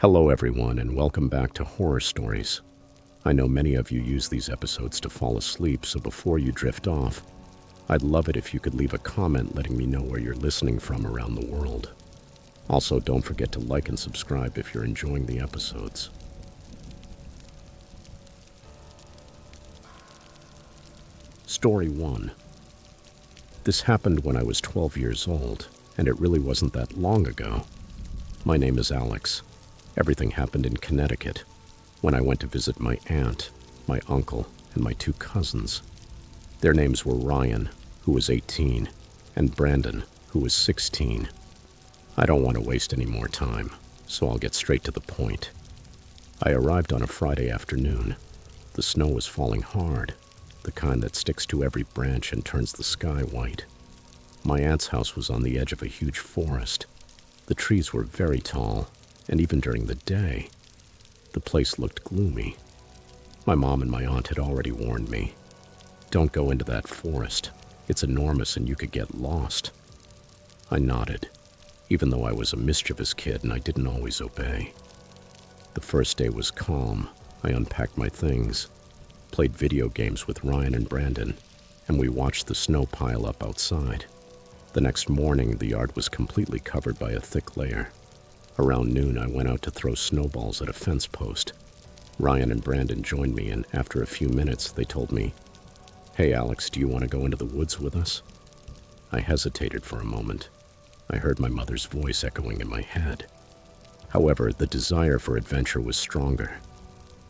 Hello everyone and welcome back to Horror Stories. I know many of you use these episodes to fall asleep, so before you drift off, I'd love it if you could leave a comment letting me know where you're listening from around the world. Also, don't forget to like and subscribe if you're enjoying the episodes. Story 1. This happened when I was 12 years old, and it really wasn't that long ago. My name is Alex. Everything happened in Connecticut, when I went to visit my aunt, my uncle, and my two cousins. Their names were Ryan, who was 18, and Brandon, who was 16. I don't want to waste any more time, so I'll get straight to the point. I arrived on a Friday afternoon. The snow was falling hard, the kind that sticks to every branch and turns the sky white. My aunt's house was on the edge of a huge forest. The trees were very tall, and even during the day, the place looked gloomy. My mom and my aunt had already warned me, "Don't go into that forest. It's enormous and you could get lost." I nodded, even though I was a mischievous kid and I didn't always obey. The first day was calm. I unpacked my things, played video games with Ryan and Brandon, and we watched the snow pile up outside. The next morning, the yard was completely covered by a thick layer. Around noon, I went out to throw snowballs at a fence post. Ryan and Brandon joined me, and after a few minutes, they told me, "Hey Alex, do you want to go into the woods with us?" I hesitated for a moment. I heard my mother's voice echoing in my head. However, the desire for adventure was stronger.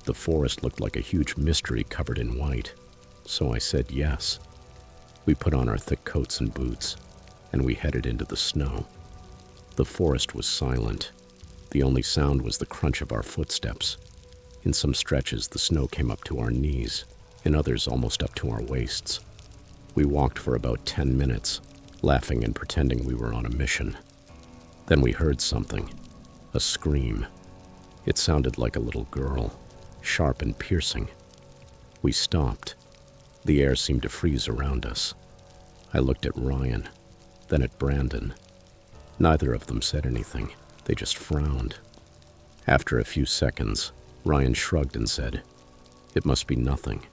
The forest looked like a huge mystery covered in white, so I said yes. We put on our thick coats and boots, and we headed into the snow. The forest was silent. The only sound was the crunch of our footsteps. In some stretches, the snow came up to our knees, in others almost up to our waists. We walked for about 10 minutes, laughing and pretending we were on a mission. Then we heard something, a scream. It sounded like a little girl, sharp and piercing. We stopped. The air seemed to freeze around us. I looked at Ryan, then at Brandon. Neither of them said anything. They just frowned. After a few seconds, Ryan shrugged and said, "It must be nothing."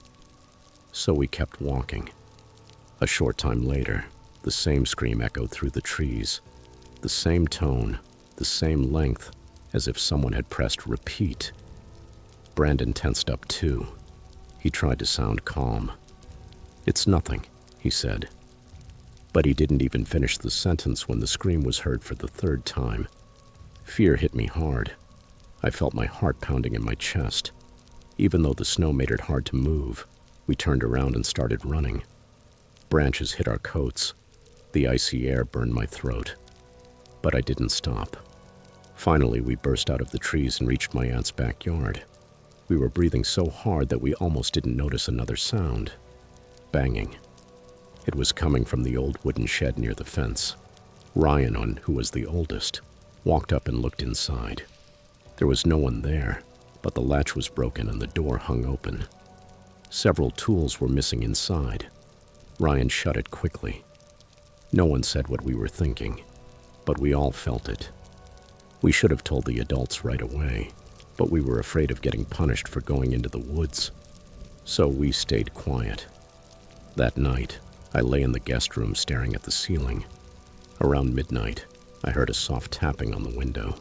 So we kept walking. A short time later, the same scream echoed through the trees. The same tone, the same length, as if someone had pressed repeat. Brandon tensed up too. He tried to sound calm. "It's nothing," he said. But he didn't even finish the sentence when the scream was heard for the third time. Fear hit me hard. I felt my heart pounding in my chest. Even though the snow made it hard to move, we turned around and started running. Branches hit our coats. The icy air burned my throat. But I didn't stop. Finally, we burst out of the trees and reached my aunt's backyard. We were breathing so hard that we almost didn't notice another sound. Banging. It was coming from the old wooden shed near the fence. Ryan, who was the oldest, walked up and looked inside. There was no one there, but the latch was broken and the door hung open. Several tools were missing inside. Ryan shut it quickly. No one said what we were thinking, but we all felt it. We should have told the adults right away, but we were afraid of getting punished for going into the woods. So we stayed quiet. That night, I lay in the guest room staring at the ceiling. Around midnight, I heard a soft tapping on the window.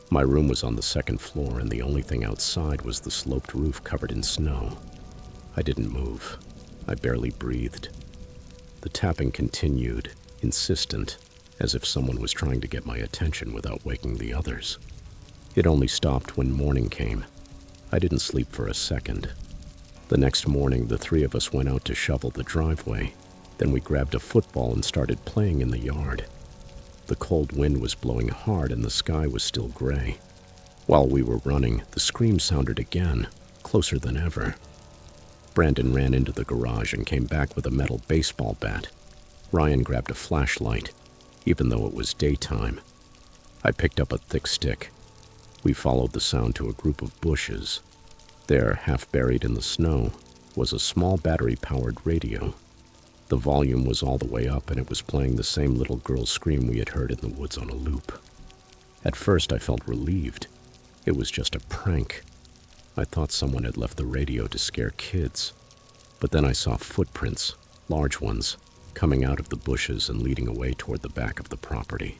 My room was on the second floor, and the only thing outside was the sloped roof covered in snow. I didn't move. I barely breathed. The tapping continued, insistent, as if someone was trying to get my attention without waking the others. It only stopped when morning came. I didn't sleep for a second. The next morning, the three of us went out to shovel the driveway. Then we grabbed a football and started playing in the yard. The cold wind was blowing hard and the sky was still gray. While we were running, the scream sounded again, closer than ever. Brandon ran into the garage and came back with a metal baseball bat. Ryan grabbed a flashlight, even though it was daytime. I picked up a thick stick. We followed the sound to a group of bushes. There, half buried in the snow, was a small battery-powered radio. The volume was all the way up, and it was playing the same little girl's scream we had heard in the woods on a loop. At first, I felt relieved. It was just a prank. I thought someone had left the radio to scare kids. But then I saw footprints, large ones, coming out of the bushes and leading away toward the back of the property.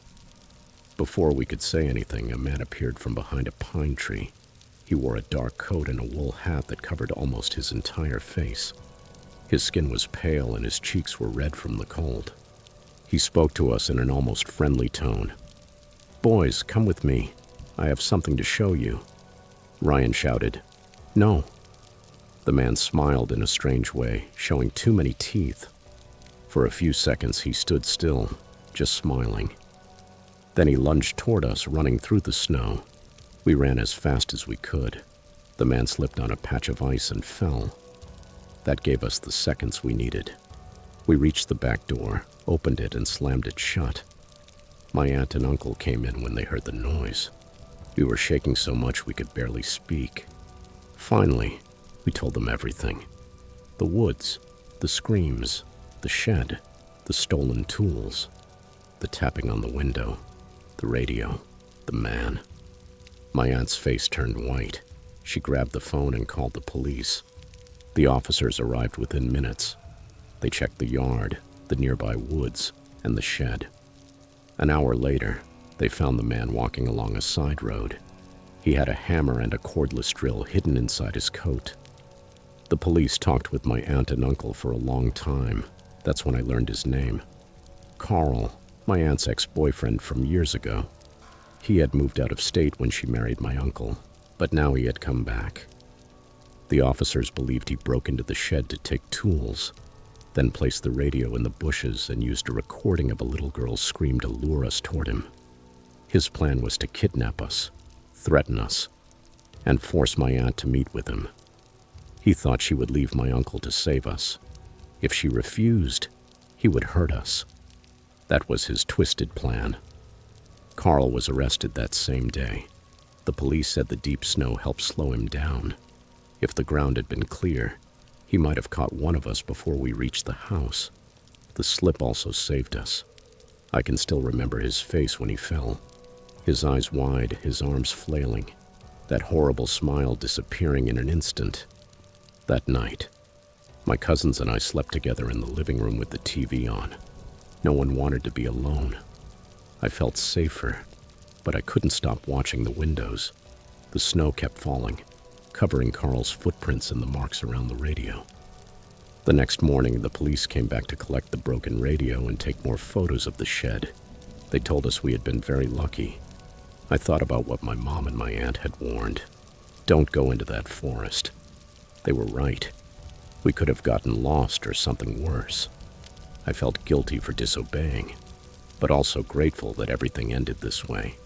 Before we could say anything, a man appeared from behind a pine tree. He wore a dark coat and a wool hat that covered almost his entire face. His skin was pale and his cheeks were red from the cold. He spoke to us in an almost friendly tone. "Boys, come with me. I have something to show you." Ryan shouted, "No." The man smiled in a strange way, showing too many teeth. For a few seconds he stood still, just smiling. Then he lunged toward us, running through the snow. We ran as fast as we could. The man slipped on a patch of ice and fell. That gave us the seconds we needed. We reached the back door, opened it, and slammed it shut. My aunt and uncle came in when they heard the noise. We were shaking so much we could barely speak. Finally, we told them everything. The woods, the screams, the shed, the stolen tools, the tapping on the window, the radio, the man. My aunt's face turned white. She grabbed the phone and called the police. The officers arrived within minutes. They checked the yard, the nearby woods, and the shed. An hour later, they found the man walking along a side road. He had a hammer and a cordless drill hidden inside his coat. The police talked with my aunt and uncle for a long time. That's when I learned his name. Carl, my aunt's ex-boyfriend from years ago. He had moved out of state when she married my uncle, but now he had come back. The officers believed he broke into the shed to take tools, then placed the radio in the bushes and used a recording of a little girl's scream to lure us toward him. His plan was to kidnap us, threaten us, and force my aunt to meet with him. He thought she would leave my uncle to save us. If she refused, he would hurt us. That was his twisted plan. Carl was arrested that same day. The police said the deep snow helped slow him down. If the ground had been clear, he might have caught one of us before we reached the house. The slip also saved us. I can still remember his face when he fell. His eyes wide, his arms flailing, that horrible smile disappearing in an instant. That night, my cousins and I slept together in the living room with the TV on. No one wanted to be alone. I felt safer, but I couldn't stop watching the windows. The snow kept falling, covering Carl's footprints and the marks around the radio. The next morning, the police came back to collect the broken radio and take more photos of the shed. They told us we had been very lucky. I thought about what my mom and my aunt had warned. Don't go into that forest. They were right. We could have gotten lost or something worse. I felt guilty for disobeying, but also grateful that everything ended this way.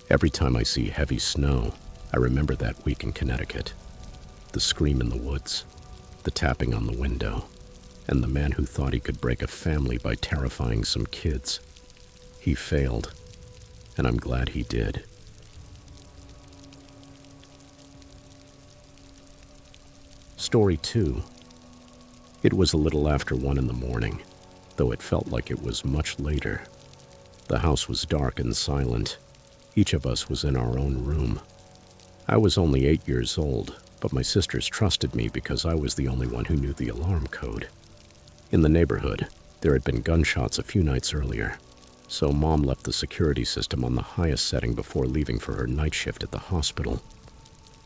Every time I see heavy snow, I remember that week in Connecticut. The scream in the woods, the tapping on the window, and the man who thought he could break a family by terrifying some kids. He failed, and I'm glad he did. Story 2. It was a little after 1 in the morning, though it felt like it was much later. The house was dark and silent. Each of us was in our own room. I was only 8 years old, but my sisters trusted me because I was the only one who knew the alarm code. In the neighborhood, there had been gunshots a few nights earlier, so Mom left the security system on the highest setting before leaving for her night shift at the hospital.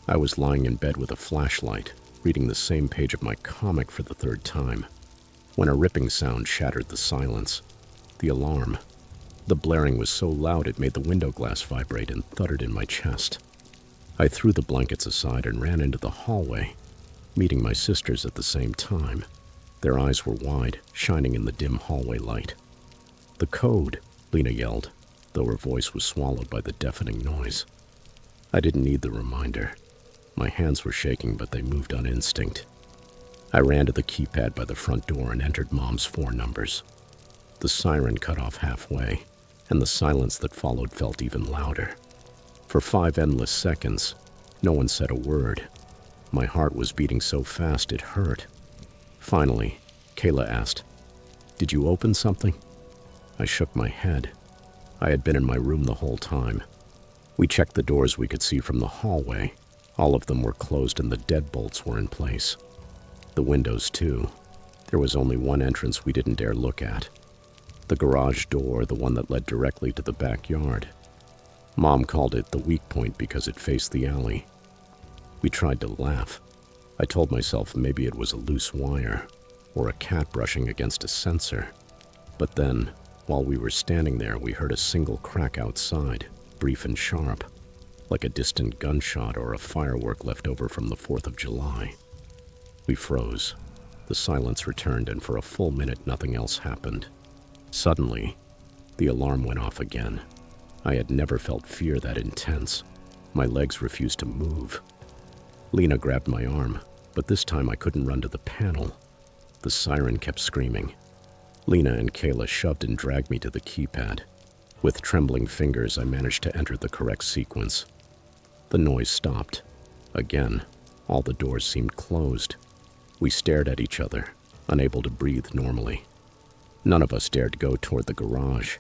I was lying in bed with a flashlight, reading the same page of my comic for the 3rd time, when a ripping sound shattered the silence. The alarm. The blaring was so loud it made the window glass vibrate and thudded in my chest. I threw the blankets aside and ran into the hallway, meeting my sisters at the same time. Their eyes were wide, shining in the dim hallway light. "The code," Lena yelled, though her voice was swallowed by the deafening noise. I didn't need the reminder. My hands were shaking, but they moved on instinct. I ran to the keypad by the front door and entered Mom's 4 numbers. The siren cut off halfway, and the silence that followed felt even louder. For 5 endless seconds, no one said a word. My heart was beating so fast it hurt. Finally, Kayla asked, "Did you open something?" I shook my head. I had been in my room the whole time. We checked the doors we could see from the hallway. All of them were closed and the deadbolts were in place. The windows, too. There was only one entrance we didn't dare look at. The garage door, the one that led directly to the backyard. Mom called it the weak point because it faced the alley. We tried to laugh. I told myself maybe it was a loose wire or a cat brushing against a sensor. But then, while we were standing there, we heard a single crack outside, brief and sharp, like a distant gunshot or a firework left over from the 4th of July. We froze. The silence returned, and for a full minute nothing else happened. Suddenly, the alarm went off again. I had never felt fear that intense. My legs refused to move. Lena grabbed my arm, but this time I couldn't run to the panel. The siren kept screaming. Lena and Kayla shoved and dragged me to the keypad. With trembling fingers, I managed to enter the correct sequence. The noise stopped. Again, all the doors seemed closed. We stared at each other, unable to breathe normally. None of us dared go toward the garage.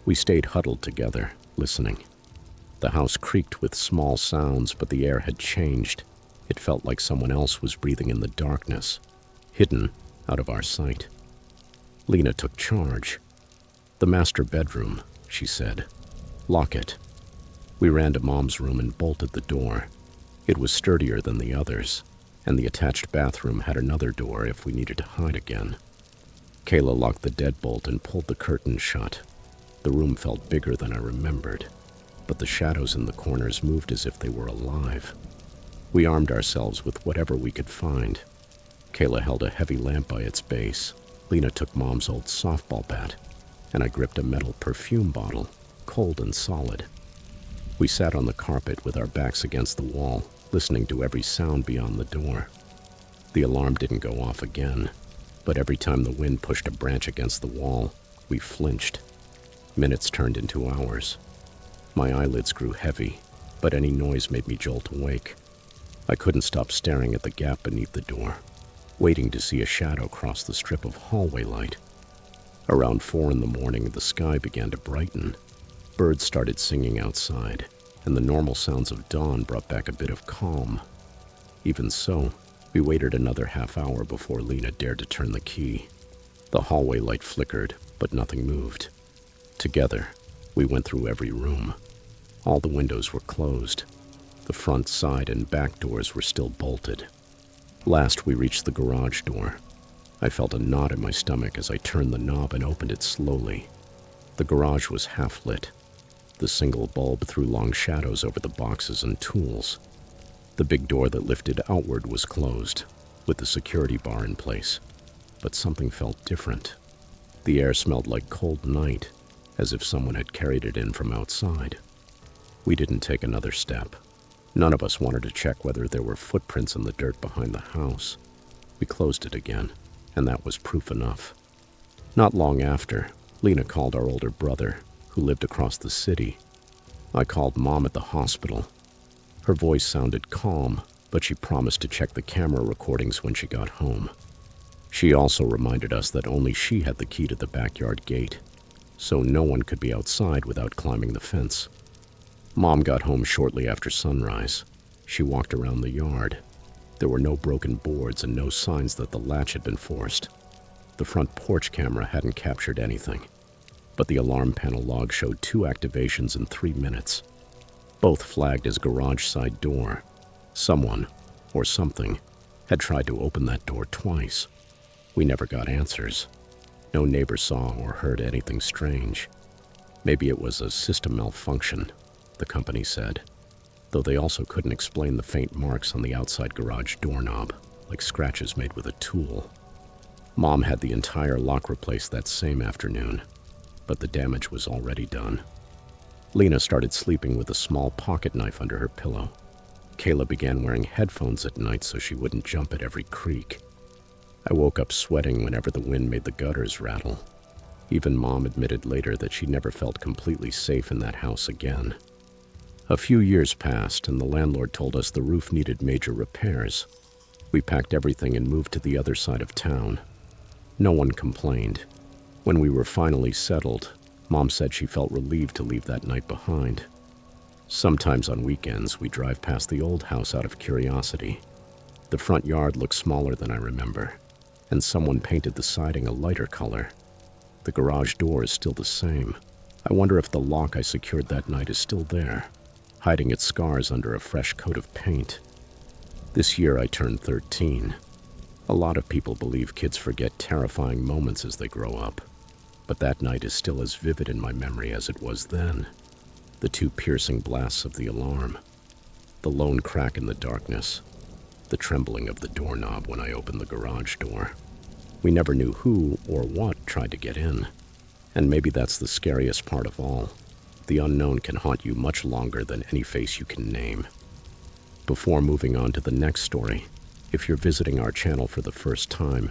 We stayed huddled together, listening. The house creaked with small sounds, but the air had changed. It felt like someone else was breathing in the darkness, hidden out of our sight. Lena took charge. "The master bedroom," she said. "Lock it." We ran to Mom's room and bolted the door. It was sturdier than the others, and the attached bathroom had another door if we needed to hide again. Kayla locked the deadbolt and pulled the curtain shut. The room felt bigger than I remembered, but the shadows in the corners moved as if they were alive. We armed ourselves with whatever we could find. Kayla held a heavy lamp by its base. Lena took Mom's old softball bat, and I gripped a metal perfume bottle, cold and solid. We sat on the carpet with our backs against the wall, listening to every sound beyond the door. The alarm didn't go off again, but every time the wind pushed a branch against the wall, we flinched. Minutes turned into hours. My eyelids grew heavy, but any noise made me jolt awake. I couldn't stop staring at the gap beneath the door, waiting to see a shadow cross the strip of hallway light. Around 4 in the morning, the sky began to brighten. Birds started singing outside, and the normal sounds of dawn brought back a bit of calm. Even so, we waited another half hour before Lena dared to turn the key. The hallway light flickered, but nothing moved. Together, we went through every room. All the windows were closed. The front, side, and back doors were still bolted. Last, we reached the garage door. I felt a knot in my stomach as I turned the knob and opened it slowly. The garage was half lit. The single bulb threw long shadows over the boxes and tools. The big door that lifted outward was closed, with the security bar in place. But something felt different. The air smelled like cold night, as if someone had carried it in from outside. We didn't take another step. None of us wanted to check whether there were footprints in the dirt behind the house. We closed it again, and that was proof enough. Not long after, Lena called our older brother, who lived across the city. I called Mom at the hospital. Her voice sounded calm, but she promised to check the camera recordings when she got home. She also reminded us that only she had the key to the backyard gate, so no one could be outside without climbing the fence. Mom got home shortly after sunrise. She walked around the yard. There were no broken boards and no signs that the latch had been forced. The front porch camera hadn't captured anything, but the alarm panel log showed 2 activations in 3 minutes. Both flagged as garage side door. Someone, or something, had tried to open that door twice. We never got answers. No neighbor saw or heard anything strange. Maybe it was a system malfunction, the company said, though they also couldn't explain the faint marks on the outside garage doorknob, like scratches made with a tool. Mom had the entire lock replaced that same afternoon, but the damage was already done. Lena started sleeping with a small pocket knife under her pillow. Kayla began wearing headphones at night so she wouldn't jump at every creak. I woke up sweating whenever the wind made the gutters rattle. Even Mom admitted later that she never felt completely safe in that house again. A few years passed, and the landlord told us the roof needed major repairs. We packed everything and moved to the other side of town. No one complained. When we were finally settled, Mom said she felt relieved to leave that night behind. Sometimes on weekends, we drive past the old house out of curiosity. The front yard looks smaller than I remember, and someone painted the siding a lighter color. The garage door is still the same. I wonder if the lock I secured that night is still there, hiding its scars under a fresh coat of paint. This year I turned 13. A lot of people believe kids forget terrifying moments as they grow up, but that night is still as vivid in my memory as it was then. The two piercing blasts of the alarm, the lone crack in the darkness, the trembling of the doorknob when I opened the garage door. We never knew who or what tried to get in, and maybe that's the scariest part of all. The unknown can haunt you much longer than any face you can name. Before moving on to the next story, if you're visiting our channel for the first time,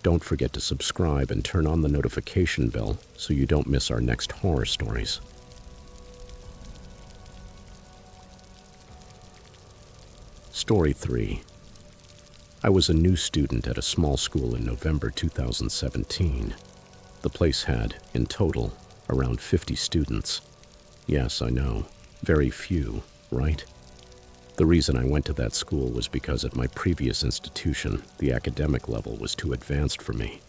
don't forget to subscribe and turn on the notification bell so you don't miss our next horror stories. Story 3. I was a new student at a small school in November 2017. The place had, in total, around 50 students. Yes, I know, very few, right? The reason I went to that school was because at my previous institution, the academic level was too advanced for me.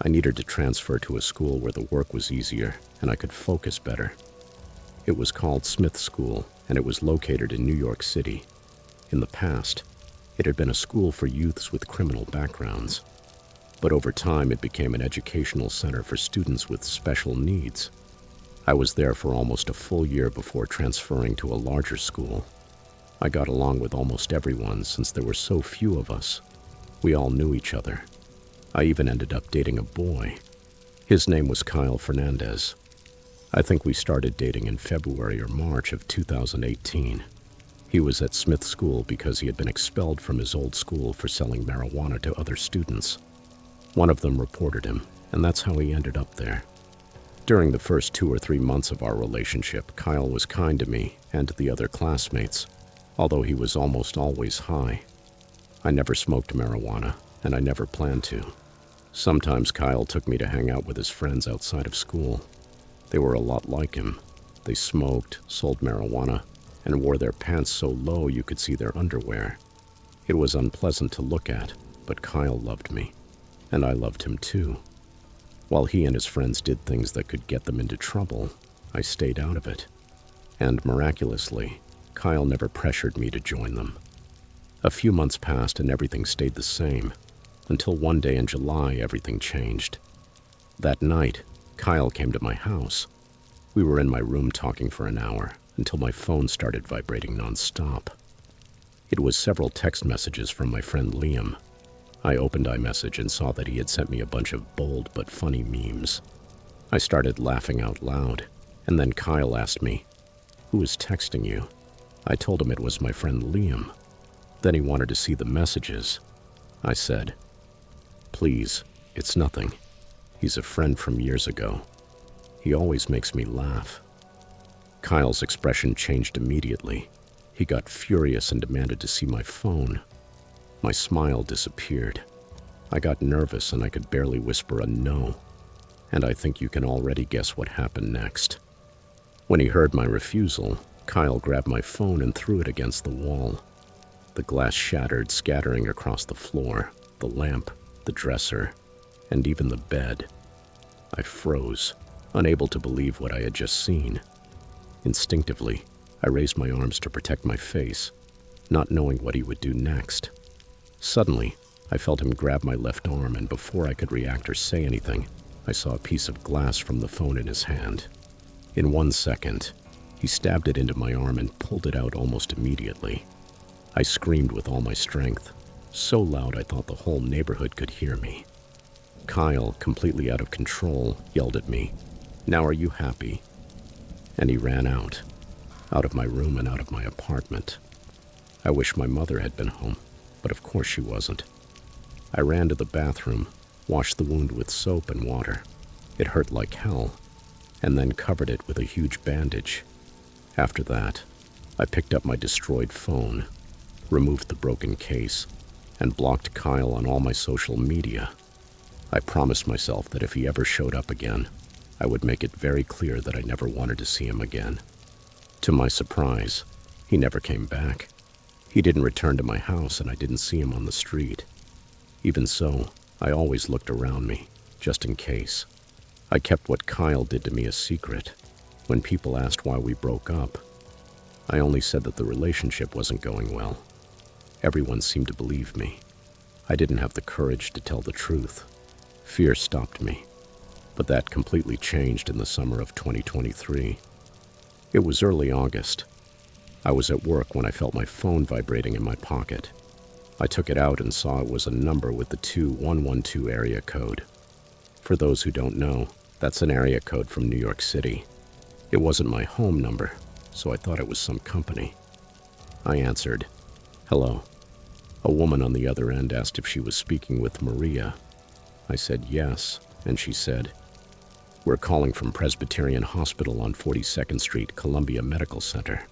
I needed to transfer to a school where the work was easier and I could focus better. It was called Smith School, and it was located in New York City. In the past, it had been a school for youths with criminal backgrounds, but over time it became an educational center for students with special needs. I was there for almost a full year before transferring to a larger school. I got along with almost everyone since there were so few of us. We all knew each other. I even ended up dating a boy. His name was Kyle Fernandez. I think we started dating in February or March of 2018. He was at Smith School because he had been expelled from his old school for selling marijuana to other students. One of them reported him, and that's how he ended up there. During the first 2 or 3 months of our relationship, Kyle was kind to me and to the other classmates, although he was almost always high. I never smoked marijuana, and I never planned to. Sometimes Kyle took me to hang out with his friends outside of school. They were a lot like him. They smoked, sold marijuana, and wore their pants so low you could see their underwear. It was unpleasant to look at, but Kyle loved me, and I loved him too. While he and his friends did things that could get them into trouble, I stayed out of it. And miraculously, Kyle never pressured me to join them. A few months passed and everything stayed the same, until one day in July everything changed. That night, Kyle came to my house. We were in my room talking for an hour, until my phone started vibrating nonstop. It was several text messages from my friend Liam. I opened iMessage and saw that he had sent me a bunch of bold but funny memes. I started laughing out loud, and then Kyle asked me, "Who is texting you?" I told him it was my friend Liam. Then he wanted to see the messages. I said, "Please, it's nothing. He's a friend from years ago. He always makes me laugh." Kyle's expression changed immediately. He got furious and demanded to see my phone. My smile disappeared. I got nervous and I could barely whisper a no. And I think you can already guess what happened next. When he heard my refusal, Kyle grabbed my phone and threw it against the wall. The glass shattered, scattering across the floor, the lamp, the dresser, and even the bed. I froze, unable to believe what I had just seen. Instinctively, I raised my arms to protect my face, not knowing what he would do next. Suddenly, I felt him grab my left arm, and before I could react or say anything, I saw a piece of glass from the phone in his hand. In 1 second, he stabbed it into my arm and pulled it out almost immediately. I screamed with all my strength, so loud I thought the whole neighborhood could hear me. Kyle, completely out of control, yelled at me, "Now are you happy?" And he ran out of my room and out of my apartment. I wish my mother had been home, but of course she wasn't. I ran to the bathroom, washed the wound with soap and water. It hurt like hell, and then covered it with a huge bandage. After that, I picked up my destroyed phone, removed the broken case, and blocked Kyle on all my social media. I promised myself that if he ever showed up again, I would make it very clear that I never wanted to see him again. To my surprise, he never came back. He didn't return to my house and I didn't see him on the street. Even so, I always looked around me, just in case. I kept what Kyle did to me a secret. When people asked why we broke up, I only said that the relationship wasn't going well. Everyone seemed to believe me. I didn't have the courage to tell the truth. Fear stopped me. But that completely changed in the summer of 2023. It was early August. I was at work when I felt my phone vibrating in my pocket. I took it out and saw it was a number with the 2112 area code. For those who don't know, that's an area code from New York City. It wasn't my home number, so I thought it was some company. I answered, "Hello." A woman on the other end asked if she was speaking with Maria. I said yes, and she said, "We're calling from Presbyterian Hospital on 42nd Street, Columbia Medical Center,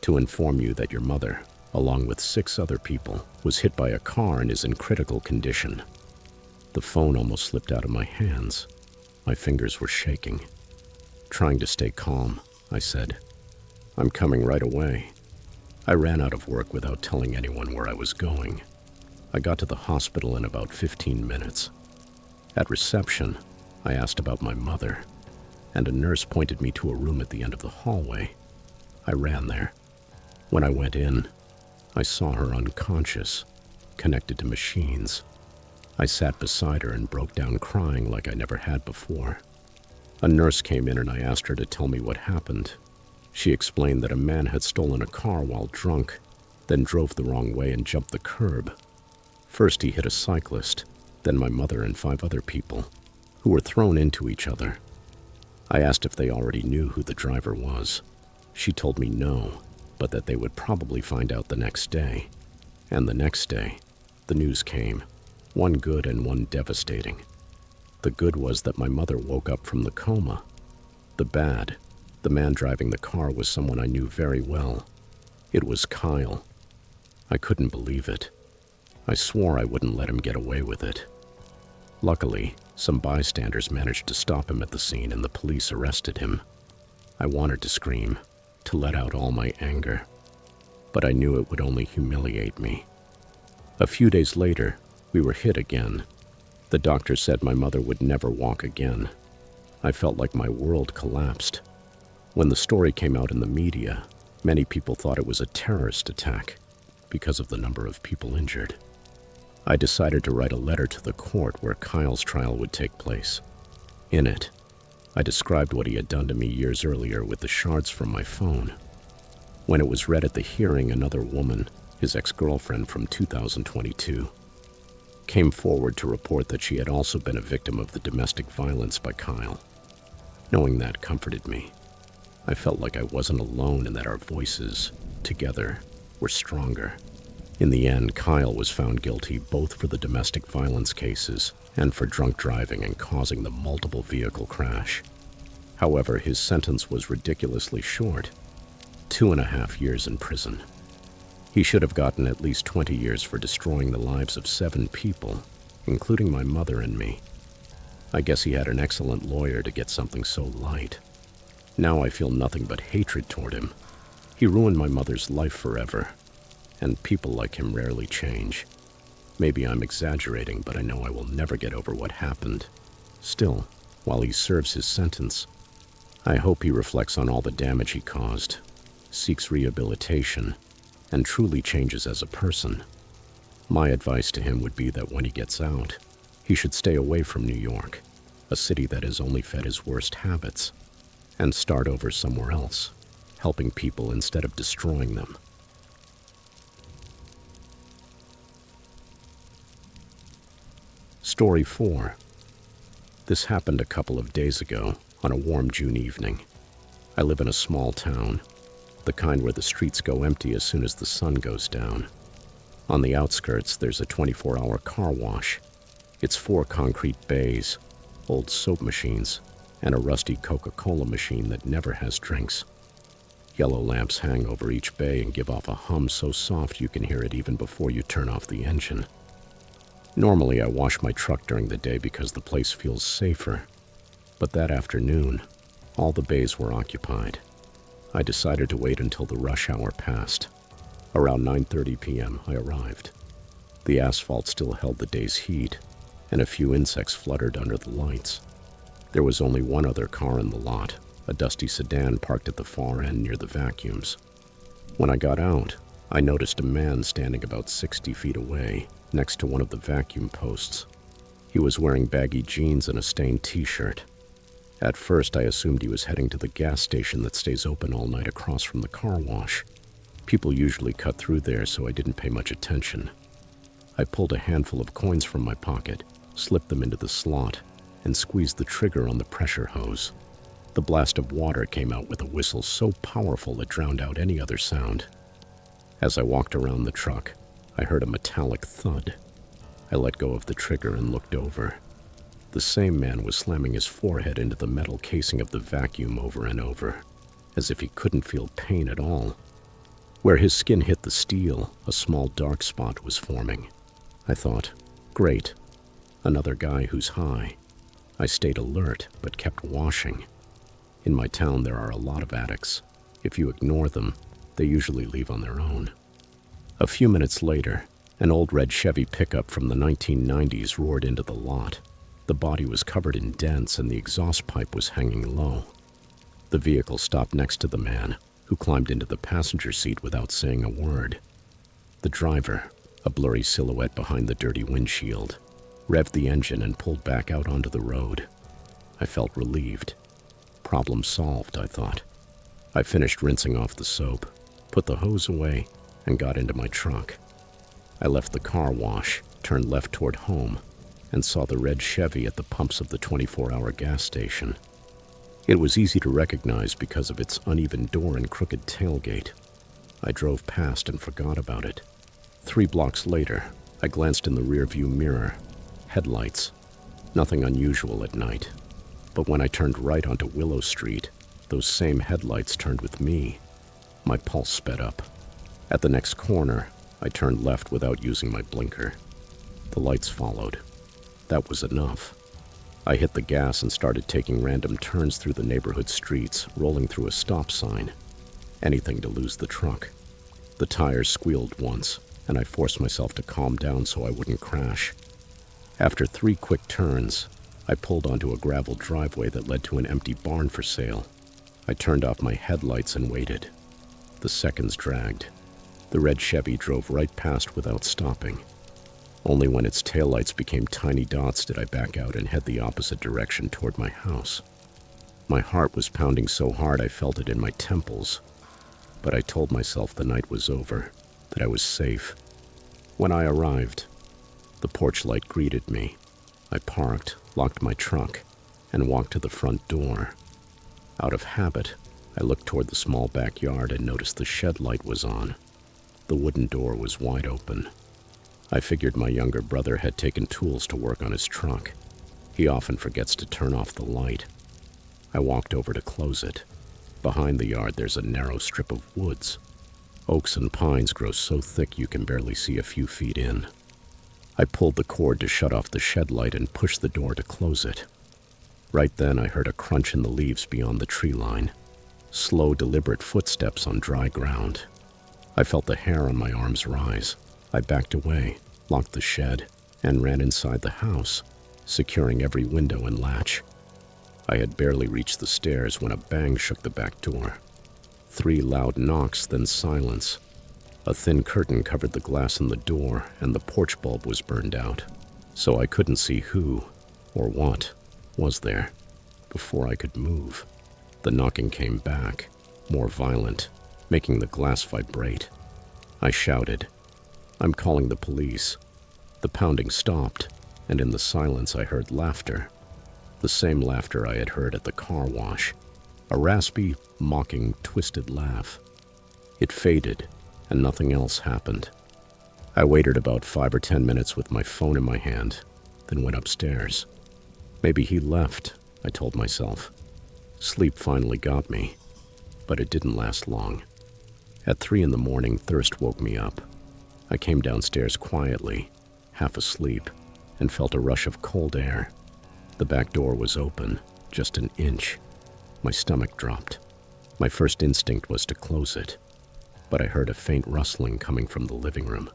to inform you that your mother, along with 6 other people, was hit by a car and is in critical condition." The phone almost slipped out of my hands. My fingers were shaking. Trying to stay calm, I said, "I'm coming right away." I ran out of work without telling anyone where I was going. I got to the hospital in about 15 minutes. At reception, I asked about my mother, and a nurse pointed me to a room at the end of the hallway. I ran there. When I went in, I saw her unconscious, connected to machines. I sat beside her and broke down crying like I never had before. A nurse came in and I asked her to tell me what happened. She explained that a man had stolen a car while drunk, then drove the wrong way and jumped the curb. First he hit a cyclist, then my mother and 5 other people, who were thrown into each other. I asked if they already knew who the driver was. She told me no, but that they would probably find out the next day. And the next day, the news came, one good and one devastating. The good was that my mother woke up from the coma. The bad, the man driving the car was someone I knew very well. It was Kyle. I couldn't believe it. I swore I wouldn't let him get away with it. Luckily, some bystanders managed to stop him at the scene and the police arrested him. I wanted to scream, to let out all my anger, but I knew it would only humiliate me. A few days later, we were hit again. The doctor said my mother would never walk again. I felt like my world collapsed. When the story came out in the media, many people thought it was a terrorist attack because of the number of people injured. I decided to write a letter to the court where Kyle's trial would take place. In it, I described what he had done to me years earlier with the shards from my phone. When it was read at the hearing, another woman, his ex-girlfriend from 2022, came forward to report that she had also been a victim of the domestic violence by Kyle. Knowing that comforted me. I felt like I wasn't alone and that our voices, together, were stronger. In the end, Kyle was found guilty both for the domestic violence cases and for drunk driving and causing the multiple vehicle crash. However, his sentence was ridiculously short, 2.5 years in prison. He should have gotten at least 20 years for destroying the lives of 7 people, including my mother and me. I guess he had an excellent lawyer to get something so light. Now I feel nothing but hatred toward him. He ruined my mother's life forever, and people like him rarely change. Maybe I'm exaggerating, but I know I will never get over what happened. Still, while he serves his sentence, I hope he reflects on all the damage he caused, seeks rehabilitation, and truly changes as a person. My advice to him would be that when he gets out, he should stay away from New York, a city that has only fed his worst habits, and start over somewhere else, helping people instead of destroying them. Story 4. This happened a couple of days ago on a warm June evening. I live in a small town, the kind where the streets go empty as soon as the sun goes down. On the outskirts, there's a 24-hour car wash. It's 4 concrete bays, old soap machines, and a rusty Coca-Cola machine that never has drinks. Yellow lamps hang over each bay and give off a hum so soft you can hear it even before you turn off the engine. Normally, I wash my truck during the day because the place feels safer. But that afternoon, all the bays were occupied. I decided to wait until the rush hour passed. Around 9:30 p.m., I arrived. The asphalt still held the day's heat, and a few insects fluttered under the lights. There was only one other car in the lot, a dusty sedan parked at the far end near the vacuums. When I got out, I noticed a man standing about 60 feet away, next to one of the vacuum posts. He was wearing baggy jeans and a stained t-shirt. At first, I assumed he was heading to the gas station that stays open all night across from the car wash. People usually cut through there, so I didn't pay much attention. I pulled a handful of coins from my pocket, slipped them into the slot, and squeezed the trigger on the pressure hose. The blast of water came out with a whistle so powerful it drowned out any other sound. As I walked around the truck, I heard a metallic thud. I let go of the trigger and looked over. The same man was slamming his forehead into the metal casing of the vacuum over and over, as if he couldn't feel pain at all. Where his skin hit the steel, a small dark spot was forming. I thought, great, another guy who's high. I stayed alert, but kept washing. In my town, there are a lot of addicts. If you ignore them, they usually leave on their own. A few minutes later, an old red Chevy pickup from the 1990s roared into the lot. The body was covered in dents and the exhaust pipe was hanging low. The vehicle stopped next to the man, who climbed into the passenger seat without saying a word. The driver, a blurry silhouette behind the dirty windshield, revved the engine and pulled back out onto the road. I felt relieved. Problem solved, I thought. I finished rinsing off the soap, put the hose away, and got into my truck. I left the car wash, turned left toward home, and saw the red Chevy at the pumps of the 24-hour gas station. It was easy to recognize because of its uneven door and crooked tailgate. I drove past and forgot about it. 3 blocks later, I glanced in the rearview mirror. Headlights. Nothing unusual at night. But when I turned right onto Willow Street, those same headlights turned with me. My pulse sped up. At the next corner, I turned left without using my blinker. The lights followed. That was enough. I hit the gas and started taking random turns through the neighborhood streets, rolling through a stop sign. Anything to lose the truck. The tires squealed once, and I forced myself to calm down so I wouldn't crash. After 3 quick turns, I pulled onto a gravel driveway that led to an empty barn for sale. I turned off my headlights and waited. The seconds dragged. The red Chevy drove right past without stopping. Only when its taillights became tiny dots did I back out and head the opposite direction toward my house. My heart was pounding so hard I felt it in my temples. But I told myself the night was over, that I was safe. When I arrived, the porch light greeted me. I parked, locked my truck, and walked to the front door. Out of habit, I looked toward the small backyard and noticed the shed light was on. The wooden door was wide open. I figured my younger brother had taken tools to work on his truck. He often forgets to turn off the light. I walked over to close it. Behind the yard, there's a narrow strip of woods. Oaks and pines grow so thick you can barely see a few feet in. I pulled the cord to shut off the shed light and pushed the door to close it. Right then, I heard a crunch in the leaves beyond the tree line. Slow, deliberate footsteps on dry ground. I felt the hair on my arms rise. I backed away, locked the shed, and ran inside the house, securing every window and latch. I had barely reached the stairs when a bang shook the back door. 3 loud knocks, then silence. A thin curtain covered the glass in the door, and the porch bulb was burned out, so I couldn't see who, or what, was there. Before I could move, the knocking came back, more violent, making the glass vibrate. I shouted, "I'm calling the police." The pounding stopped, and in the silence I heard laughter. The same laughter I had heard at the car wash. A raspy, mocking, twisted laugh. It faded, and nothing else happened. I waited about 5 or 10 minutes with my phone in my hand, then went upstairs. Maybe he left, I told myself. Sleep finally got me, but it didn't last long. At 3 in the morning, thirst woke me up. I came downstairs quietly, half asleep, and felt a rush of cold air. The back door was open, just an inch. My stomach dropped. My first instinct was to close it, but I heard a faint rustling coming from the living room.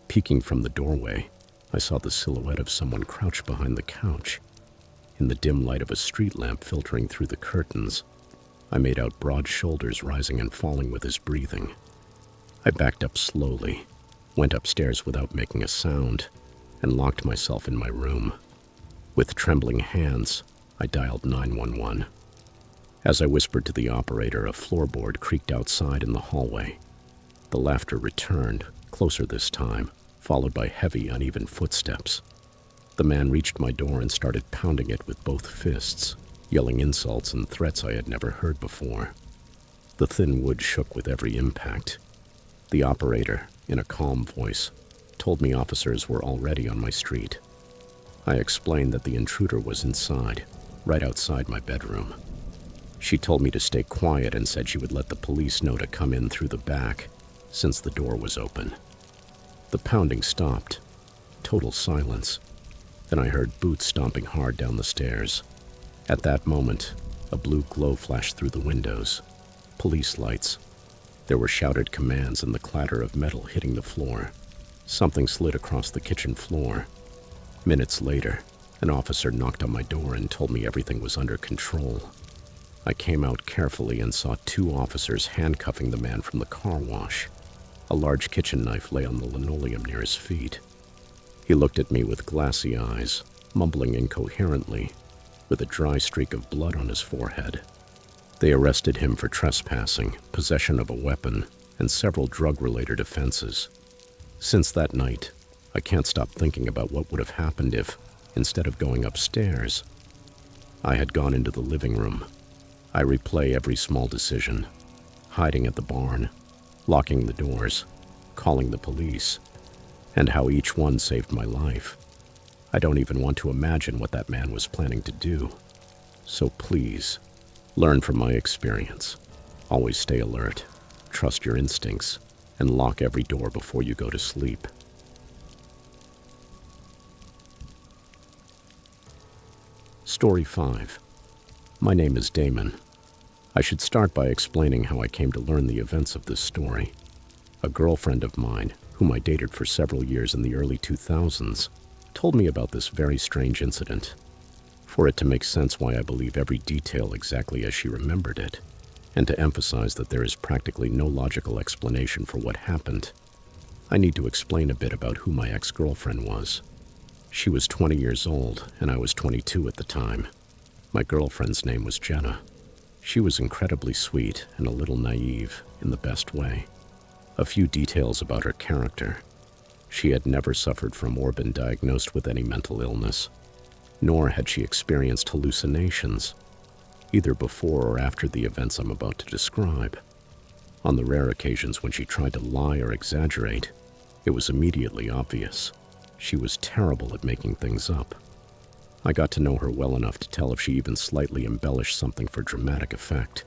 Peeking from the doorway, I saw the silhouette of someone crouched behind the couch. In the dim light of a street lamp filtering through the curtains, I made out broad shoulders rising and falling with his breathing. I backed up slowly, went upstairs without making a sound, and locked myself in my room. With trembling hands, I dialed 911. As I whispered to the operator, a floorboard creaked outside in the hallway. The laughter returned, closer this time, followed by heavy, uneven footsteps. The man reached my door and started pounding it with both fists, yelling insults and threats I had never heard before. The thin wood shook with every impact. The operator, in a calm voice, told me officers were already on my street. I explained that the intruder was inside, right outside my bedroom. She told me to stay quiet and said she would let the police know to come in through the back, since the door was open. The pounding stopped. Total silence. Then I heard boots stomping hard down the stairs. At that moment, a blue glow flashed through the windows. Police lights. There were shouted commands and the clatter of metal hitting the floor. Something slid across the kitchen floor. Minutes later, an officer knocked on my door and told me everything was under control. I came out carefully and saw 2 officers handcuffing the man from the car wash. A large kitchen knife lay on the linoleum near his feet. He looked at me with glassy eyes, mumbling incoherently, with a dry streak of blood on his forehead. They arrested him for trespassing, possession of a weapon, and several drug-related offenses. Since that night, I can't stop thinking about what would have happened if, instead of going upstairs, I had gone into the living room. I replay every small decision, hiding at the barn, locking the doors, calling the police, and how each one saved my life. I don't even want to imagine what that man was planning to do. So please, learn from my experience. Always stay alert, trust your instincts, and lock every door before you go to sleep. Story 5. My name is Damon. I should start by explaining how I came to learn the events of this story. A girlfriend of mine, whom I dated for several years in the early 2000s, told me about this very strange incident. For it to make sense why I believe every detail exactly as she remembered it, and to emphasize that there is practically no logical explanation for what happened, I need to explain a bit about who my ex-girlfriend was. She was 20 years old, and I was 22 at the time. My girlfriend's name was Jenna. She was incredibly sweet and a little naive in the best way. A few details about her character. She had never suffered from or been diagnosed with any mental illness, nor had she experienced hallucinations, either before or after the events I'm about to describe. On the rare occasions when she tried to lie or exaggerate, it was immediately obvious. She was terrible at making things up. I got to know her well enough to tell if she even slightly embellished something for dramatic effect.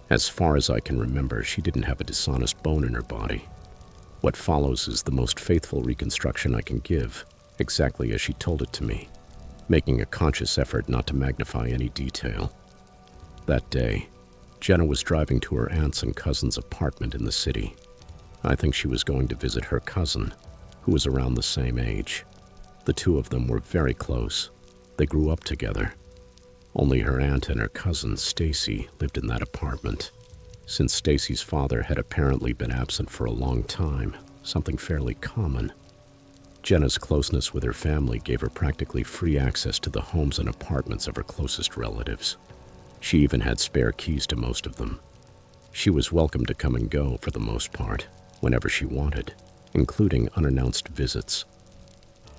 As far as I can remember, she didn't have a dishonest bone in her body. What follows is the most faithful reconstruction I can give, exactly as she told it to me, making a conscious effort not to magnify any detail. That day, Jenna was driving to her aunt's and cousin's apartment in the city. I think she was going to visit her cousin, who was around the same age. The two of them were very close. They grew up together. Only her aunt and her cousin, Stacy, lived in that apartment. Since Stacy's father had apparently been absent for a long time, something fairly common. Jenna's closeness with her family gave her practically free access to the homes and apartments of her closest relatives. She even had spare keys to most of them. She was welcome to come and go for the most part, whenever she wanted, including unannounced visits.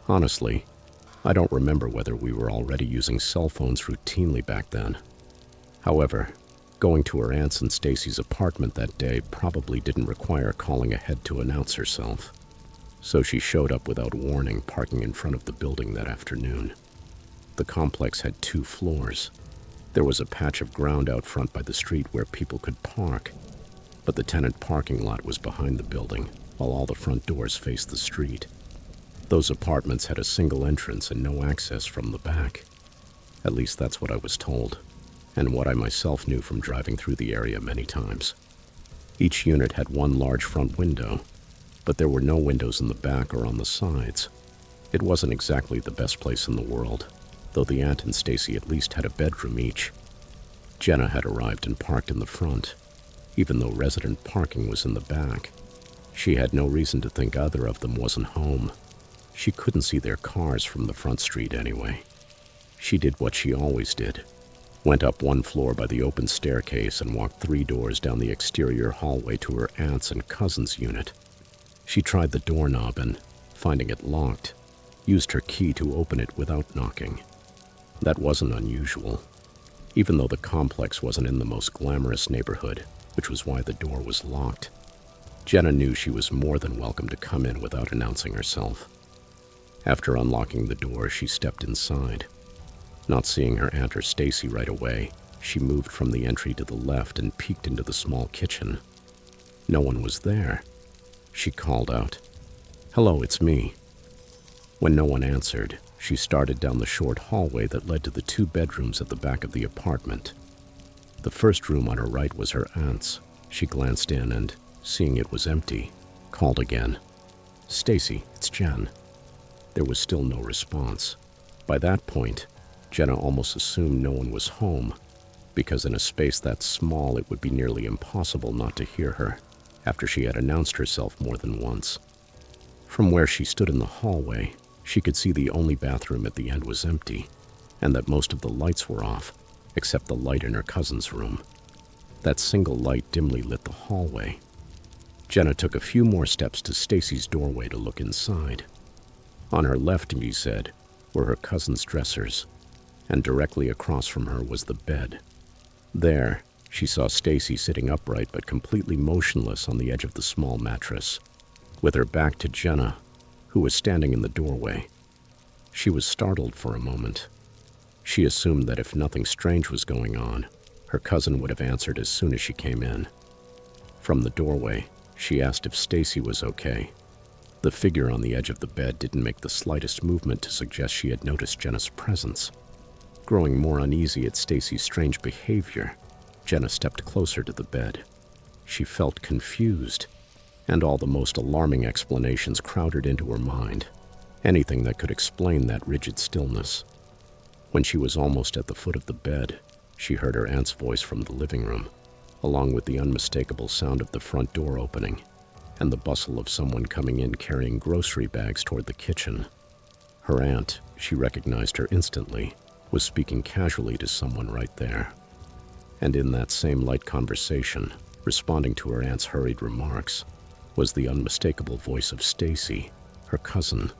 Honestly, I don't remember whether we were already using cell phones routinely back then. However, going to her aunt's and Stacy's apartment that day probably didn't require calling ahead to announce herself. So she showed up without warning, parking in front of the building that afternoon. The complex had 2 floors. There was a patch of ground out front by the street where people could park, but the tenant parking lot was behind the building, while all the front doors faced the street. Those apartments had a single entrance and no access from the back. At least that's what I was told, and what I myself knew from driving through the area many times. Each unit had one large front window, but there were no windows in the back or on the sides. It wasn't exactly the best place in the world, though the aunt and Stacy at least had a bedroom each. Jenna had arrived and parked in the front, even though resident parking was in the back. She had no reason to think either of them wasn't home. She couldn't see their cars from the front street anyway. She did what she always did. Went up one floor by the open staircase and walked 3 doors down the exterior hallway to her aunt's and cousin's unit. She tried the doorknob and, finding it locked, used her key to open it without knocking. That wasn't unusual, even though the complex wasn't in the most glamorous neighborhood, which was why the door was locked. Jenna knew she was more than welcome to come in without announcing herself. After unlocking the door, she stepped inside. Not seeing her aunt or Stacy right away, she moved from the entry to the left and peeked into the small kitchen. No one was there. She called out, "Hello, it's me." When no one answered, she started down the short hallway that led to the 2 bedrooms at the back of the apartment. The first room on her right was her aunt's. She glanced in and, seeing it was empty, called again, "Stacy, it's Jen." There was still no response. By that point, Jenna almost assumed no one was home, because in a space that small it would be nearly impossible not to hear her, after she had announced herself more than once. From where she stood in the hallway, she could see the only bathroom at the end was empty, and that most of the lights were off, except the light in her cousin's room. That single light dimly lit the hallway. Jenna took a few more steps to Stacy's doorway to look inside. On her left, she said, were her cousin's dressers, and directly across from her was the bed. There, she saw Stacy sitting upright but completely motionless on the edge of the small mattress, with her back to Jenna, who was standing in the doorway. She was startled for a moment. She assumed that if nothing strange was going on, her cousin would have answered as soon as she came in. From the doorway, she asked if Stacy was okay. The figure on the edge of the bed didn't make the slightest movement to suggest she had noticed Jenna's presence. Growing more uneasy at Stacy's strange behavior, Jenna stepped closer to the bed. She felt confused, and all the most alarming explanations crowded into her mind. Anything that could explain that rigid stillness. When she was almost at the foot of the bed, she heard her aunt's voice from the living room, along with the unmistakable sound of the front door opening and the bustle of someone coming in carrying grocery bags toward the kitchen. Her aunt, she recognized her instantly, was speaking casually to someone right there. And in that same light conversation, responding to her aunt's hurried remarks, was the unmistakable voice of Stacy, her cousin,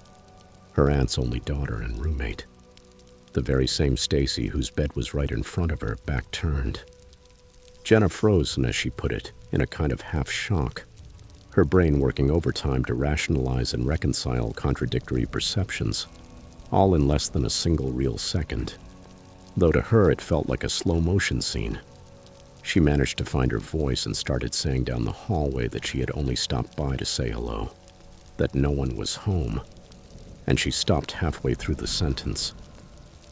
her aunt's only daughter and roommate. The very same Stacy whose bed was right in front of her, back turned. Jenna froze, as she put it, in a kind of half-shock, her brain working overtime to rationalize and reconcile contradictory perceptions, all in less than a single real second, though to her it felt like a slow-motion scene. She managed to find her voice and started saying down the hallway that she had only stopped by to say hello, that no one was home, and she stopped halfway through the sentence.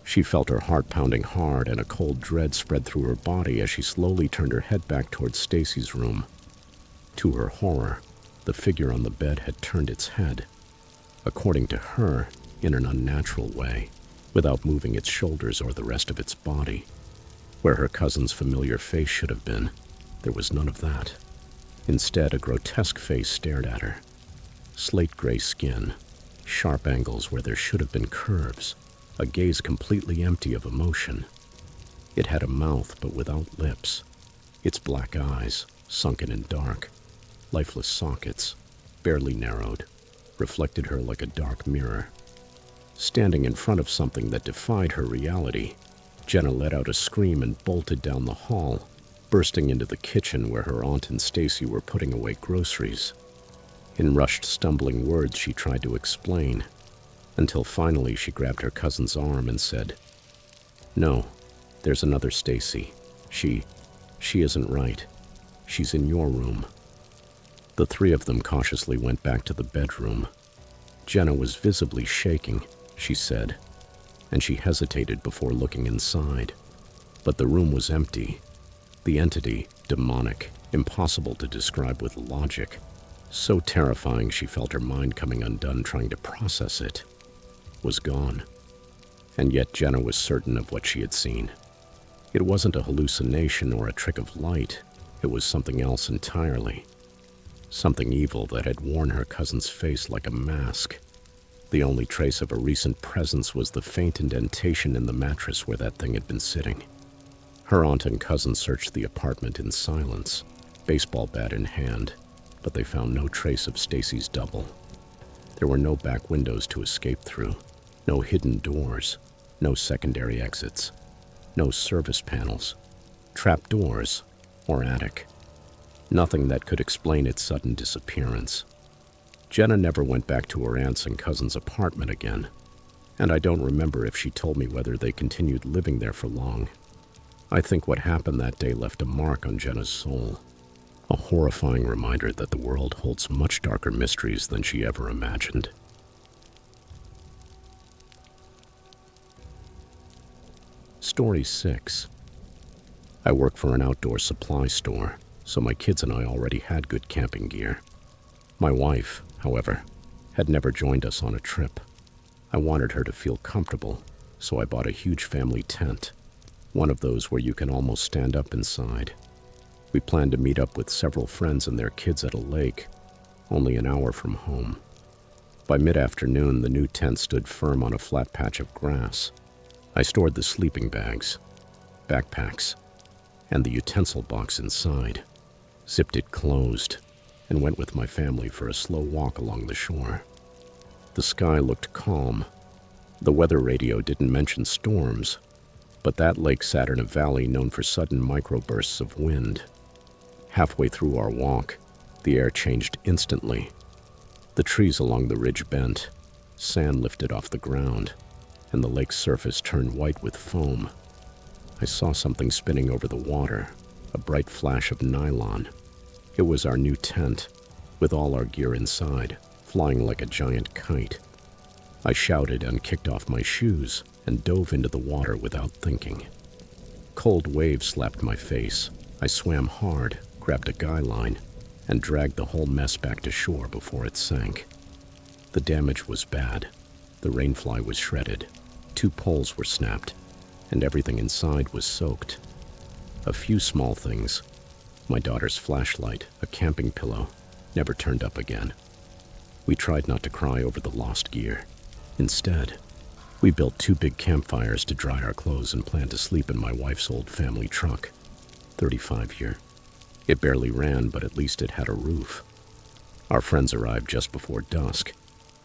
She felt her heart pounding hard and a cold dread spread through her body as she slowly turned her head back towards Stacy's room. To her horror, the figure on the bed had turned its head, according to her, in an unnatural way, without moving its shoulders or the rest of its body. Where her cousin's familiar face should have been, there was none of that. Instead, a grotesque face stared at her. Slate-gray skin, sharp angles where there should have been curves, a gaze completely empty of emotion. It had a mouth but without lips. Its black eyes, sunken and dark, lifeless sockets, barely narrowed, reflected her like a dark mirror. Standing in front of something that defied her reality, Jenna let out a scream and bolted down the hall, bursting into the kitchen where her aunt and Stacy were putting away groceries. In rushed, stumbling words, she tried to explain, until finally she grabbed her cousin's arm and said, "No, there's another Stacy. She isn't right. She's in your room." The 3 of them cautiously went back to the bedroom. Jenna was visibly shaking, she said, and she hesitated before looking inside. But the room was empty. The entity, demonic, impossible to describe with logic, so terrifying she felt her mind coming undone trying to process it, was gone. And yet Jenna was certain of what she had seen. It wasn't a hallucination or a trick of light. It was something else entirely. Something evil that had worn her cousin's face like a mask. The only trace of a recent presence was the faint indentation in the mattress where that thing had been sitting. Her aunt and cousin searched the apartment in silence, baseball bat in hand, but they found no trace of Stacy's double. There were no back windows to escape through, no hidden doors, no secondary exits, no service panels, trap doors, or attic. Nothing that could explain its sudden disappearance. Jenna never went back to her aunt's and cousin's apartment again, and I don't remember if she told me whether they continued living there for long. I think what happened that day left a mark on Jenna's soul, a horrifying reminder that the world holds much darker mysteries than she ever imagined. Story 6. I work for an outdoor supply store, so my kids and I already had good camping gear. My wife, however, had never joined us on a trip. I wanted her to feel comfortable, so I bought a huge family tent, one of those where you can almost stand up inside. We planned to meet up with several friends and their kids at a lake, only an hour from home. By mid-afternoon, the new tent stood firm on a flat patch of grass. I stored the sleeping bags, backpacks, and the utensil box inside, zipped it closed, and went with my family for a slow walk along the shore. The sky looked calm. The weather radio didn't mention storms, but that lake sat in a valley known for sudden microbursts of wind. Halfway through our walk, the air changed instantly. The trees along the ridge bent, sand lifted off the ground, and the lake's surface turned white with foam. I saw something spinning over the water, a bright flash of nylon. It was our new tent, with all our gear inside, flying like a giant kite. I shouted and kicked off my shoes and dove into the water without thinking. Cold waves slapped my face. I swam hard, grabbed a guy line, and dragged the whole mess back to shore before it sank. The damage was bad. The rainfly was shredded. 2 poles were snapped, and everything inside was soaked. A few small things, my daughter's flashlight, a camping pillow, never turned up again. We tried not to cry over the lost gear. Instead, we built 2 big campfires to dry our clothes and planned to sleep in my wife's old family truck, 35-year. It barely ran, but at least it had a roof. Our friends arrived just before dusk.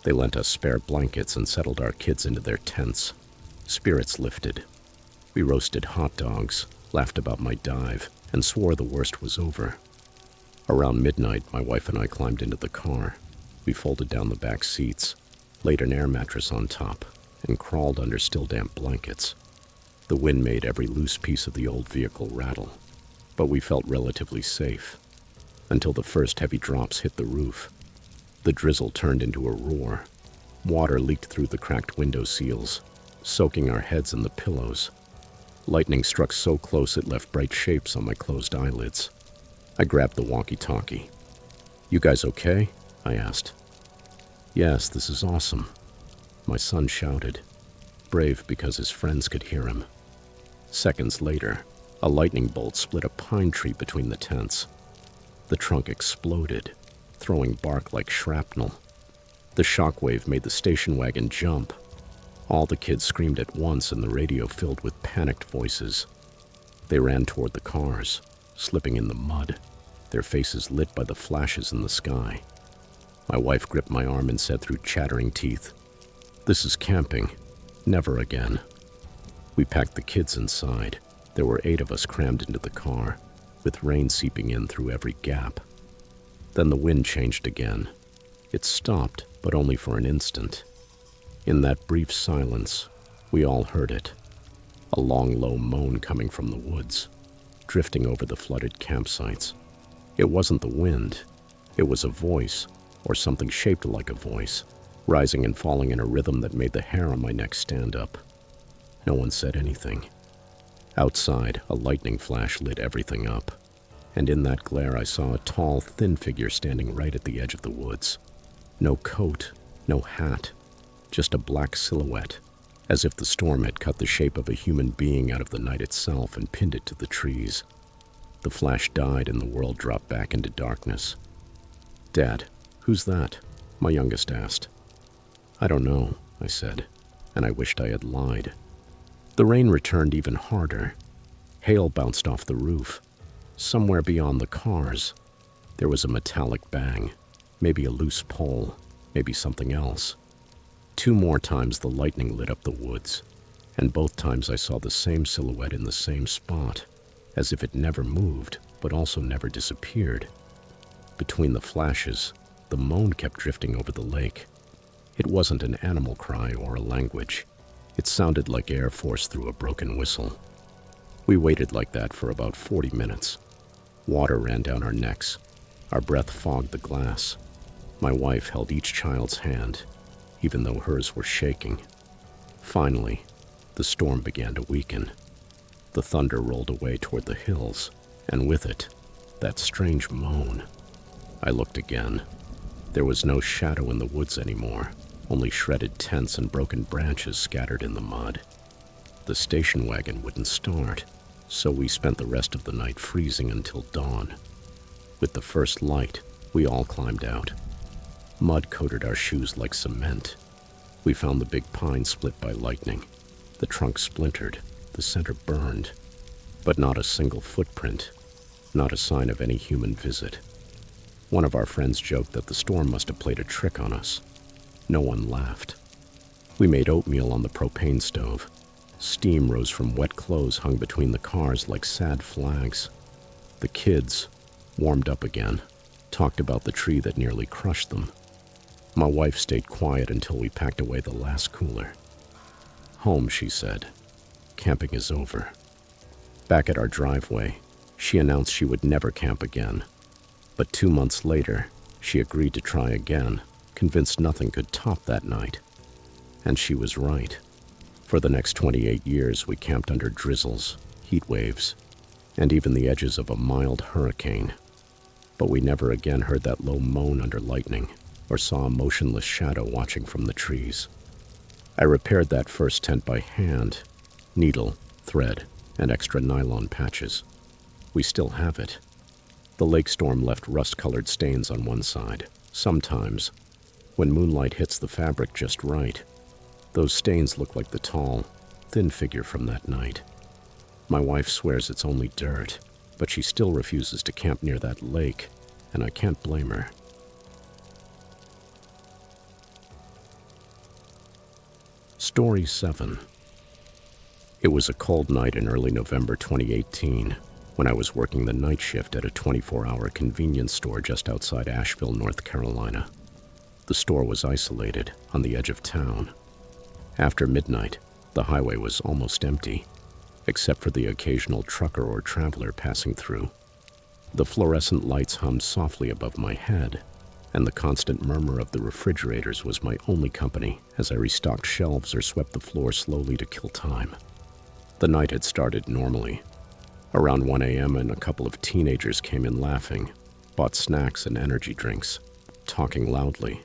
They lent us spare blankets and settled our kids into their tents. Spirits lifted. We roasted hot dogs, laughed about my dive, and swore the worst was over. Around midnight, my wife and I climbed into the car. We folded down the back seats, laid an air mattress on top, and crawled under still damp blankets. The wind made every loose piece of the old vehicle rattle, but we felt relatively safe, until the first heavy drops hit the roof. The drizzle turned into a roar. Water leaked through the cracked window seals, soaking our heads and the pillows. Lightning struck so close it left bright shapes on my closed eyelids. I grabbed the walkie-talkie. "You guys okay?" I asked. "Yes, this is awesome," my son shouted, brave because his friends could hear him. Seconds later, a lightning bolt split a pine tree between the tents. The trunk exploded, throwing bark like shrapnel. The shockwave made the station wagon jump. All the kids screamed at once and the radio filled with panicked voices. They ran toward the cars, slipping in the mud, their faces lit by the flashes in the sky. My wife gripped my arm and said through chattering teeth, "This is camping. Never again." We packed the kids inside. There were 8 of us crammed into the car, with rain seeping in through every gap. Then the wind changed again. It stopped, but only for an instant. In that brief silence, we all heard it. A long, low moan coming from the woods, drifting over the flooded campsites. It wasn't the wind. It was a voice, or something shaped like a voice, rising and falling in a rhythm that made the hair on my neck stand up. No one said anything. Outside, a lightning flash lit everything up, and in that glare I saw a tall, thin figure standing right at the edge of the woods. No coat, no hat, just a black silhouette, as if the storm had cut the shape of a human being out of the night itself and pinned it to the trees. The flash died and the world dropped back into darkness. "Dad, who's that?" my youngest asked. "I don't know," I said, and I wished I had lied. The rain returned even harder. Hail bounced off the roof. Somewhere beyond the cars, there was a metallic bang, maybe a loose pole, maybe something else. 2 more times the lightning lit up the woods, and both times I saw the same silhouette in the same spot, as if it never moved, but also never disappeared. Between the flashes, the moan kept drifting over the lake. It wasn't an animal cry or a language. It sounded like air forced through a broken whistle. We waited like that for about 40 minutes. Water ran down our necks. Our breath fogged the glass. My wife held each child's hand, even though hers were shaking. Finally, the storm began to weaken. The thunder rolled away toward the hills, and with it, that strange moan. I looked again. There was no shadow in the woods anymore, only shredded tents and broken branches scattered in the mud. The station wagon wouldn't start, so we spent the rest of the night freezing until dawn. With the first light, we all climbed out. Mud coated our shoes like cement. We found the big pine split by lightning. The trunk splintered, the center burned, but not a single footprint, not a sign of any human visit. One of our friends joked that the storm must have played a trick on us. No one laughed. We made oatmeal on the propane stove. Steam rose from wet clothes hung between the cars like sad flags. The kids, warmed up again, talked about the tree that nearly crushed them. My wife stayed quiet until we packed away the last cooler. "Home," she said. "Camping is over." Back at our driveway, she announced she would never camp again. But 2 months later, she agreed to try again, convinced nothing could top that night. And she was right. For the next 28 years, we camped under drizzles, heat waves, and even the edges of a mild hurricane. But we never again heard that low moan under lightning, or saw a motionless shadow watching from the trees. I repaired that first tent by hand, needle, thread, and extra nylon patches. We still have it. The lake storm left rust-colored stains on one side. Sometimes, when moonlight hits the fabric just right, those stains look like the tall, thin figure from that night. My wife swears it's only dirt, but she still refuses to camp near that lake, and I can't blame her. Story 7. It was a cold night in early November 2018 when I was working the night shift at a 24-hour convenience store just outside Asheville, North Carolina. The store was isolated on the edge of town. After midnight, the highway was almost empty, except for the occasional trucker or traveler passing through. The fluorescent lights hummed softly above my head, and the constant murmur of the refrigerators was my only company as I restocked shelves or swept the floor slowly to kill time. The night had started normally. Around 1 a.m., and a couple of teenagers came in laughing, bought snacks and energy drinks, talking loudly.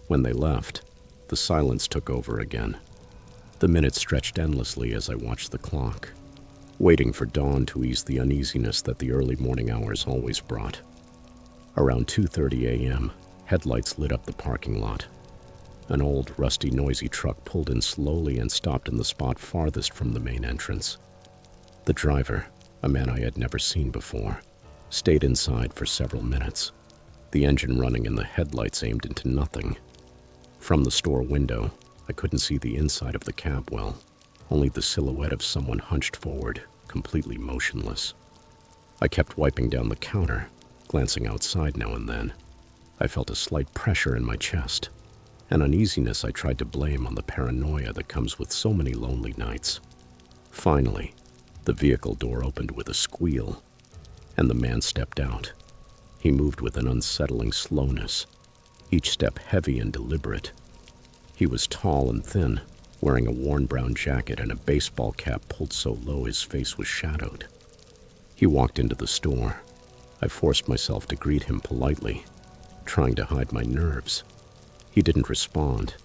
When they left, the silence took over again. The minutes stretched endlessly as I watched the clock, waiting for dawn to ease the uneasiness that the early morning hours always brought. Around 2:30 a.m., headlights lit up the parking lot. An old, rusty, noisy truck pulled in slowly and stopped in the spot farthest from the main entrance. The driver, a man I had never seen before, stayed inside for several minutes, the engine running and the headlights aimed into nothing. From the store window, I couldn't see the inside of the cab well, only the silhouette of someone hunched forward, completely motionless. I kept wiping down the counter, glancing outside now and then. I felt a slight pressure in my chest, an uneasiness I tried to blame on the paranoia that comes with so many lonely nights. Finally, the vehicle door opened with a squeal, and the man stepped out. He moved with an unsettling slowness, each step heavy and deliberate. He was tall and thin, wearing a worn brown jacket and a baseball cap pulled so low his face was shadowed. He walked into the store. I forced myself to greet him politely, trying to hide my nerves. He didn't respond.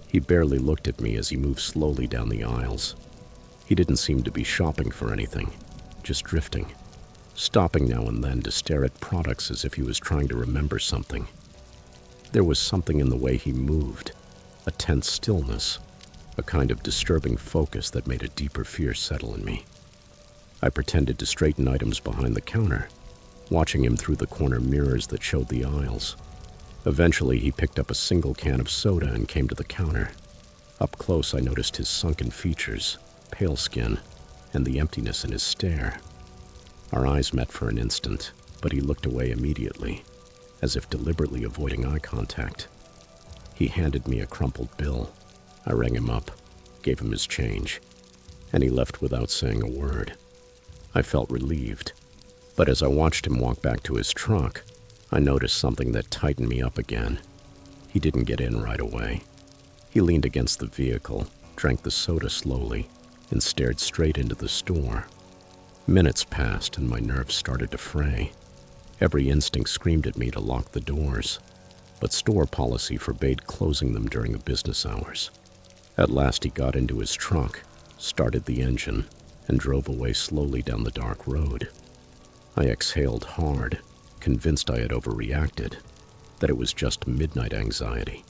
He barely looked at me as he moved slowly down the aisles. He didn't seem to be shopping for anything, just drifting, stopping now and then to stare at products as if he was trying to remember something. There was something in the way he moved, a tense stillness, a kind of disturbing focus that made a deeper fear settle in me. I pretended to straighten items behind the counter, watching him through the corner mirrors that showed the aisles. Eventually, he picked up a single can of soda and came to the counter. Up close, I noticed his sunken features, pale skin, and the emptiness in his stare. Our eyes met for an instant, but he looked away immediately, as if deliberately avoiding eye contact. He handed me a crumpled bill. I rang him up, gave him his change, and he left without saying a word. I felt relieved, but as I watched him walk back to his truck, I noticed something that tightened me up again. He didn't get in right away. He leaned against the vehicle, drank the soda slowly, and stared straight into the store. Minutes passed and my nerves started to fray. Every instinct screamed at me to lock the doors, but store policy forbade closing them during the business hours. At last he got into his truck, started the engine, and drove away slowly down the dark road. I exhaled hard, convinced I had overreacted, that it was just midnight anxiety.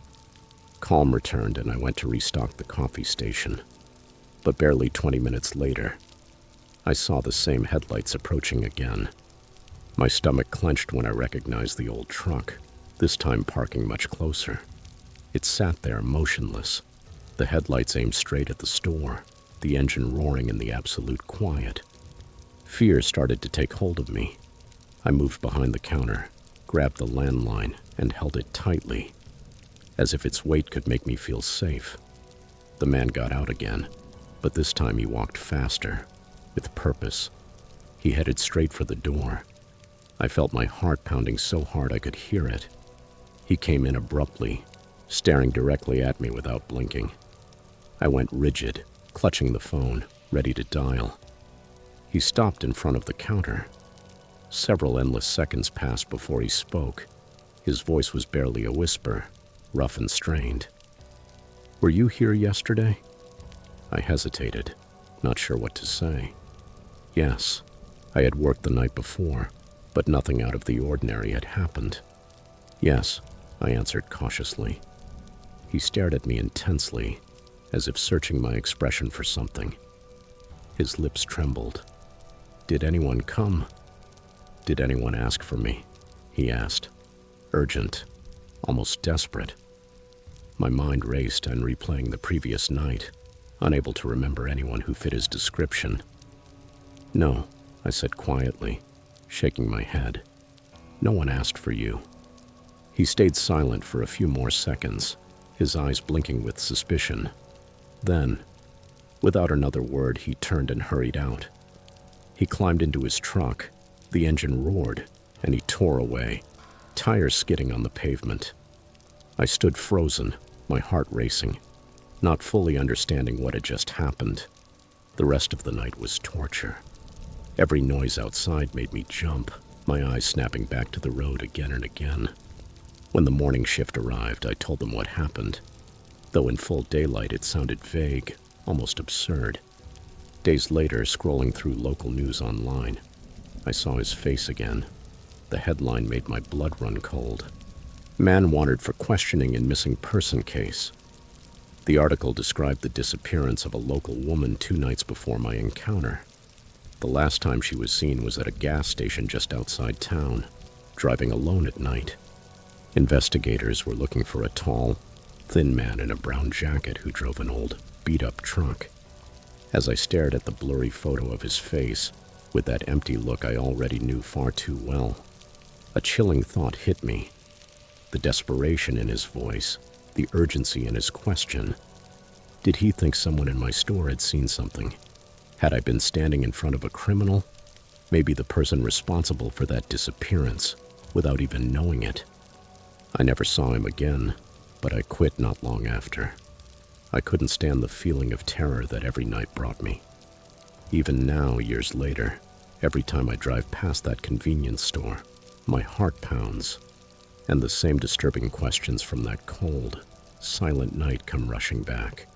Calm returned and I went to restock the coffee station. But barely 20 minutes later, I saw the same headlights approaching again. My stomach clenched when I recognized the old truck, this time parking much closer. It sat there motionless, the headlights aimed straight at the store, the engine roaring in the absolute quiet. Fear started to take hold of me. I moved behind the counter, grabbed the landline, and held it tightly, as if its weight could make me feel safe. The man got out again, but this time he walked faster, with purpose. He headed straight for the door. I felt my heart pounding so hard I could hear it. He came in abruptly, staring directly at me without blinking. I went rigid, clutching the phone, ready to dial. He stopped in front of the counter. Several endless seconds passed before he spoke. His voice was barely a whisper, rough and strained. "Were you here yesterday?" I hesitated, not sure what to say. Yes, I had worked the night before, but nothing out of the ordinary had happened. "Yes," I answered cautiously. He stared at me intensely, as if searching my expression for something. His lips trembled. "Did anyone come? Did anyone ask for me?" he asked, urgent, almost desperate. My mind raced and replaying the previous night, unable to remember anyone who fit his description. "No," I said quietly, shaking my head. "No one asked for you." He stayed silent for a few more seconds, his eyes blinking with suspicion. Then, without another word, he turned and hurried out. He climbed into his truck. The engine roared, and he tore away, tires skidding on the pavement. I stood frozen, my heart racing, not fully understanding what had just happened. The rest of the night was torture. Every noise outside made me jump, my eyes snapping back to the road again and again. When the morning shift arrived, I told them what happened, though in full daylight it sounded vague, almost absurd. Days later, scrolling through local news online, I saw his face again. The headline made my blood run cold. "Man wanted for questioning in missing person case." The article described the disappearance of a local woman 2 nights before my encounter. The last time she was seen was at a gas station just outside town, driving alone at night. Investigators were looking for a tall, thin man in a brown jacket who drove an old, beat-up truck. As I stared at the blurry photo of his face, with that empty look I already knew far too well, a chilling thought hit me. The desperation in his voice, the urgency in his question. Did he think someone in my store had seen something? Had I been standing in front of a criminal? Maybe the person responsible for that disappearance, without even knowing it. I never saw him again, but I quit not long after. I couldn't stand the feeling of terror that every night brought me. Even now, years later, every time I drive past that convenience store, my heart pounds, and the same disturbing questions from that cold, silent night come rushing back.